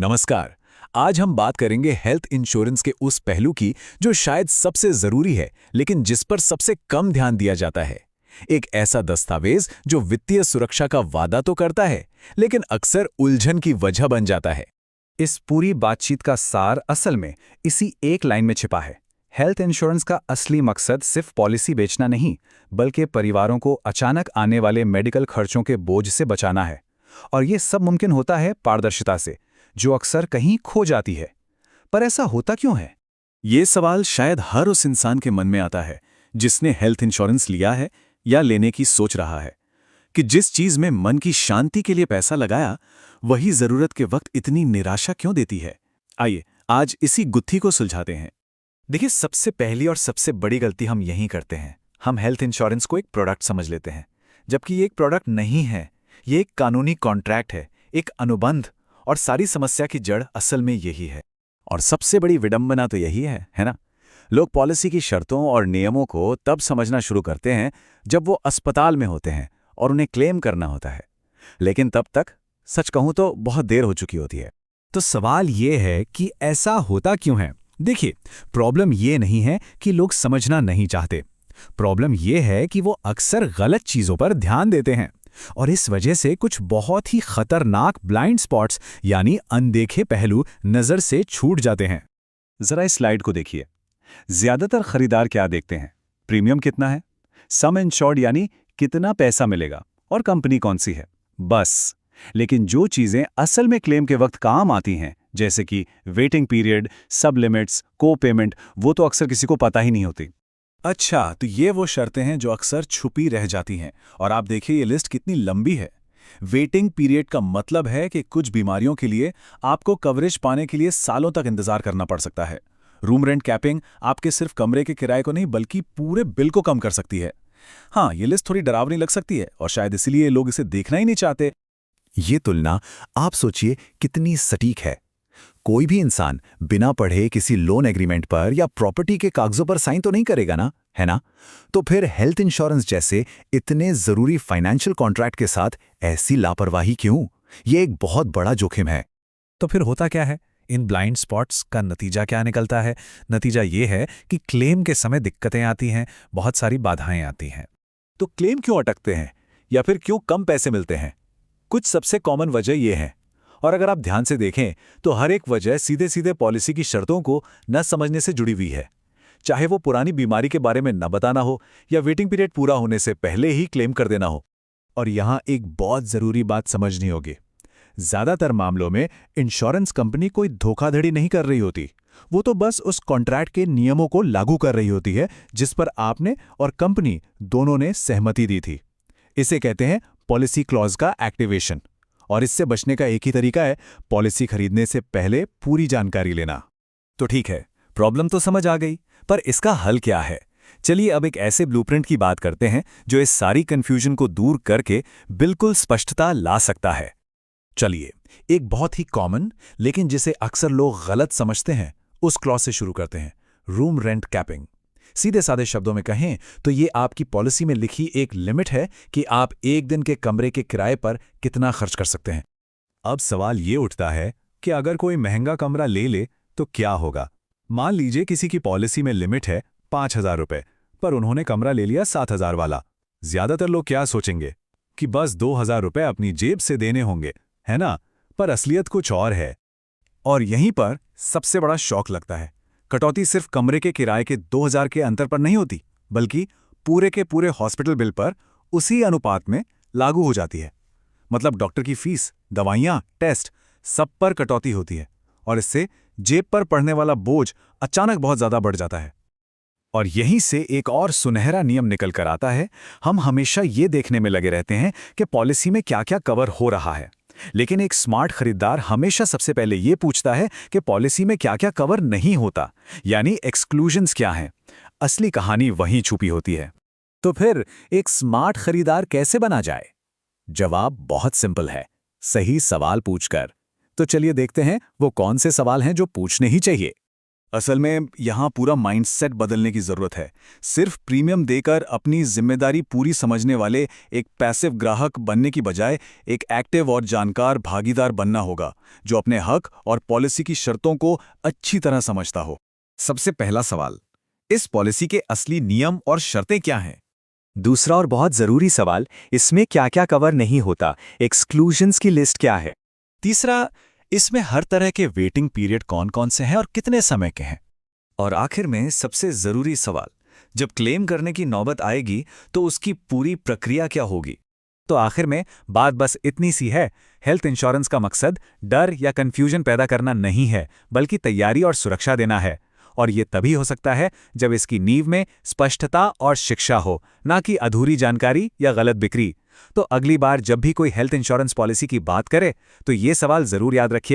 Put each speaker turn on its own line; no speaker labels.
नमस्कार। आज हम बात करेंगे हेल्थ इंश्योरेंस के उस पहलू की जो शायद सबसे जरूरी है लेकिन जिस पर सबसे कम ध्यान दिया जाता है। एक ऐसा दस्तावेज जो वित्तीय सुरक्षा का वादा तो करता है लेकिन अक्सर उलझन की वजह बन जाता है।
इस पूरी बातचीत का सार असल में इसी एक लाइन में छिपा है। हेल्थ इंश्योरेंस का असली मकसद सिर्फ पॉलिसी बेचना नहीं, बल्कि परिवारों को अचानक आने वाले मेडिकल खर्चों के बोझ से बचाना है। और ये सब मुमकिन होता है पारदर्शिता से, जो अक्सर कहीं खो जाती है। पर ऐसा होता क्यों है?
ये सवाल शायद हर उस इंसान के मन में आता है जिसने हेल्थ इंश्योरेंस लिया है या लेने की सोच रहा है कि जिस चीज में मन की शांति के लिए पैसा लगाया वही जरूरत के वक्त इतनी निराशा क्यों देती है। आइए आज इसी गुत्थी को सुलझाते हैं।
देखिए, सबसे पहली और सबसे बड़ी गलती हम यहीं करते हैं। हम हेल्थ इंश्योरेंस को एक प्रोडक्ट समझ लेते हैं, जबकि ये एक प्रोडक्ट नहीं है। ये एक कानूनी कॉन्ट्रैक्ट है, एक अनुबंध। और सारी समस्या की जड़ असल में यही है।
और सबसे बड़ी विडंबना तो यही है ना? लोग पॉलिसी की शर्तों और नियमों को तब समझना शुरू करते हैं जब वो अस्पताल में होते हैं और उन्हें क्लेम करना होता है, लेकिन तब तक सच कहूं तो बहुत देर हो चुकी होती है।
तो सवाल ये है कि ऐसा होता क्यों है? देखिए, प्रॉब्लम ये नहीं है कि लोग समझना नहीं चाहते। प्रॉब्लम ये है कि वो अक्सर गलत चीजों पर ध्यान देते हैं, और इस वजह से कुछ बहुत ही खतरनाक ब्लाइंड स्पॉट्स यानी अनदेखे पहलू नजर से छूट जाते हैं।
जरा इस स्लाइड को देखिए। ज्यादातर खरीदार क्या देखते हैं? प्रीमियम कितना है, सम इंश्योर्ड यानी कितना पैसा मिलेगा, और कंपनी कौन सी है, बस। लेकिन जो चीजें असल में क्लेम के वक्त काम आती हैं, जैसे कि वेटिंग पीरियड, सब लिमिट्स, को पेमेंट, वो तो अक्सर किसी को पता ही नहीं होती।
अच्छा, तो ये वो शर्तें हैं जो अक्सर छुपी रह जाती हैं। और आप देखिए ये लिस्ट कितनी लंबी है। वेटिंग पीरियड का मतलब है कि कुछ बीमारियों के लिए आपको कवरेज पाने के लिए सालों तक इंतजार करना पड़ सकता है। रूम रेंट कैपिंग आपके सिर्फ कमरे के किराए को नहीं बल्कि पूरे बिल को कम कर सकती है। हाँ, ये लिस्ट थोड़ी डरावनी लग सकती है और शायद इसीलिए लोग इसे देखना ही नहीं चाहते।
ये तुलना आप सोचिए कितनी सटीक है। कोई भी इंसान बिना पढ़े किसी लोन एग्रीमेंट पर या प्रॉपर्टी के कागजों पर साइन तो नहीं करेगा ना, है ना? तो फिर हेल्थ इंश्योरेंस जैसे इतने जरूरी फाइनेंशियल कॉन्ट्रैक्ट के साथ ऐसी लापरवाही क्यों? ये एक बहुत बड़ा जोखिम है।
तो फिर होता क्या है? इन ब्लाइंड स्पॉट्स का नतीजा क्या निकलता है? नतीजा ये है कि क्लेम के समय दिक्कतें आती हैं, बहुत सारी बाधाएं आती हैं।
तो क्लेम क्यों अटकते हैं या फिर क्यों कम पैसे मिलते हैं? कुछ सबसे कॉमन वजह ये है, और अगर आप ध्यान से देखें तो हर एक वजह सीधे सीधे पॉलिसी की शर्तों को न समझने से जुड़ी हुई है। चाहे वो पुरानी बीमारी के बारे में न बताना हो या वेटिंग पीरियड पूरा होने से पहले ही क्लेम कर देना हो। और यहां एक बहुत जरूरी बात समझनी होगी। ज्यादातर मामलों में इंश्योरेंस कंपनी कोई धोखाधड़ी नहीं कर रही होती। वो तो बस उस कॉन्ट्रैक्ट के नियमों को लागू कर रही होती है जिस पर आपने और कंपनी दोनों ने सहमति दी थी। इसे कहते हैं पॉलिसी क्लॉज का एक्टिवेशन। और इससे बचने का एक ही तरीका है, पॉलिसी खरीदने से पहले पूरी जानकारी लेना।
तो ठीक है, प्रॉब्लम तो समझ आ गई, पर इसका हल क्या है? चलिए अब एक ऐसे ब्लूप्रिंट की बात करते हैं जो इस सारी कंफ्यूजन को दूर करके बिल्कुल स्पष्टता ला सकता है। चलिए, एक बहुत ही कॉमन लेकिन जिसे अक्सर लोग गलत समझते हैं उस क्लॉज से शुरू करते हैं, रूम रेंट कैपिंग। सीधे साधे शब्दों में कहें तो ये आपकी पॉलिसी में लिखी एक लिमिट है कि आप एक दिन के कमरे के किराए पर कितना खर्च कर सकते हैं। अब सवाल ये उठता है कि अगर कोई महंगा कमरा ले ले तो क्या होगा? मान लीजिए किसी की पॉलिसी में लिमिट है 5,000 रुपए, पर उन्होंने कमरा ले लिया 7,000 वाला। ज्यादातर लोग क्या सोचेंगे कि बस 2,000 रुपए अपनी जेब से देने होंगे, है ना? पर असलियत कुछ और है। और यहीं पर सबसे बड़ा शौक लगता है। कटौती सिर्फ कमरे के किराए के 2,000 के अंतर पर नहीं होती, बल्कि पूरे के पूरे हॉस्पिटल बिल पर उसी अनुपात में लागू हो जाती है। मतलब डॉक्टर की फीस, दवाइयां, टेस्ट, सब पर कटौती होती है। और इससे जेब पर पड़ने वाला बोझ अचानक बहुत ज्यादा बढ़ जाता है। और यहीं से एक और सुनहरा नियम निकल कर आता है। हम हमेशा ये देखने में लगे रहते हैं कि पॉलिसी में क्या क्या कवर हो रहा है, लेकिन एक स्मार्ट खरीदार हमेशा सबसे पहले ये पूछता है कि पॉलिसी में क्या क्या कवर नहीं होता, यानी एक्सक्लूजन्स क्या हैं। असली कहानी वहीं छुपी होती है। तो फिर एक स्मार्ट खरीदार कैसे बना जाए? जवाब बहुत सिंपल है, सही सवाल पूछकर। तो चलिए देखते हैं वो कौन से सवाल हैं जो पूछने ही चाहिए। असल में यहाँ पूरा माइंडसेट बदलने की जरूरत है। सिर्फ प्रीमियम देकर अपनी जिम्मेदारी पूरी समझने वाले एक पैसिव ग्राहक बनने की बजाय एक एक्टिव और जानकार भागीदार बनना होगा, जो अपने हक और पॉलिसी की शर्तों को अच्छी तरह समझता हो।
सबसे पहला सवाल, इस पॉलिसी के असली नियम और शर्तें क्या हैं?
दूसरा और बहुत जरूरी सवाल, इसमें क्या क्या कवर नहीं होता, एक्सक्लूजन्स की लिस्ट क्या है?
तीसरा, इसमें हर तरह के वेटिंग पीरियड कौन कौन से हैं और कितने समय के हैं?
और आखिर में सबसे जरूरी सवाल, जब क्लेम करने की नौबत आएगी तो उसकी पूरी प्रक्रिया क्या होगी?
तो आखिर में बात बस इतनी सी है, हेल्थ इंश्योरेंस का मकसद डर या कंफ्यूजन पैदा करना नहीं है, बल्कि तैयारी और सुरक्षा देना है। और ये तभी हो सकता है जब इसकी नींव में स्पष्टता और शिक्षा हो, ना कि अधूरी जानकारी या गलत बिक्री। तो अगली बार जब भी कोई हेल्थ इंश्योरेंस पॉलिसी की बात करे तो ये सवाल जरूर याद रखिए।